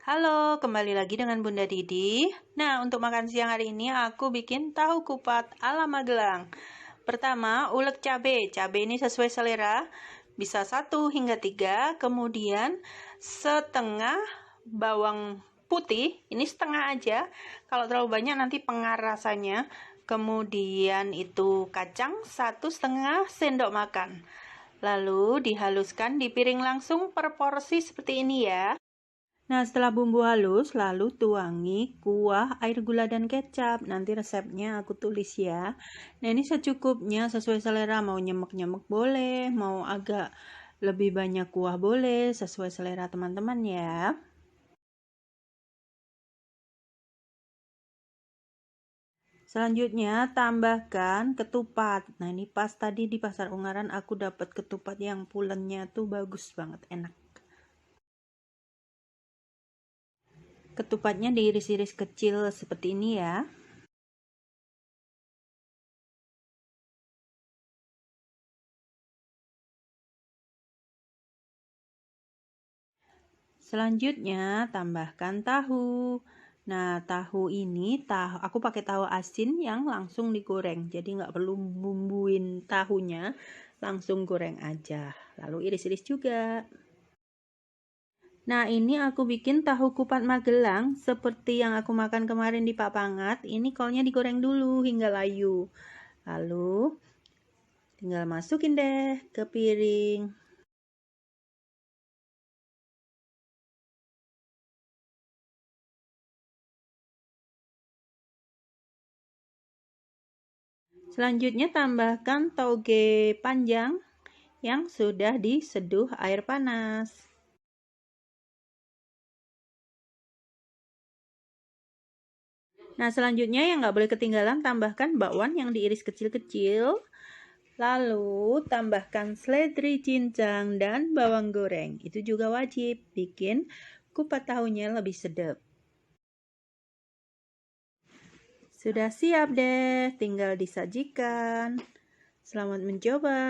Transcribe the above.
Halo, kembali lagi dengan Bunda Didi. Nah, untuk makan siang hari ini aku bikin tahu kupat ala Magelang. Pertama, ulek cabai. Cabai ini sesuai selera, bisa 1 hingga 3. Kemudian setengah bawang putih, ini setengah aja. Kalau terlalu banyak nanti pengar rasanya. Kemudian itu kacang 1,5 sendok makan. Lalu dihaluskan di piring langsung per porsi seperti ini ya. Nah, setelah bumbu halus, lalu tuangi kuah, air gula, dan kecap. Nanti resepnya aku tulis ya. Nah, ini secukupnya sesuai selera. Mau nyemek-nyemek boleh, mau agak lebih banyak kuah boleh, sesuai selera teman-teman ya. Selanjutnya, tambahkan ketupat. Nah, ini pas tadi di Pasar Ungaran aku dapat ketupat yang pulennya tuh bagus banget, enak. Ketupatnya diiris-iris kecil seperti ini ya. Selanjutnya tambahkan tahu. Nah, tahu ini aku pakai tahu asin yang langsung digoreng. Jadi nggak perlu bumbuin tahunya, langsung goreng aja. Lalu iris-iris juga. Nah, ini aku bikin tahu kupat Magelang seperti yang aku makan kemarin di Pak Pangat. Ini kolnya digoreng dulu hingga layu. Lalu tinggal masukin deh ke piring. Selanjutnya tambahkan toge panjang yang sudah diseduh air panas. Nah, selanjutnya yang nggak boleh ketinggalan tambahkan bakwan yang diiris kecil-kecil. Lalu tambahkan seledri cincang dan bawang goreng. Itu juga wajib bikin kupat tahunya lebih sedap. Sudah siap deh, tinggal disajikan. Selamat mencoba.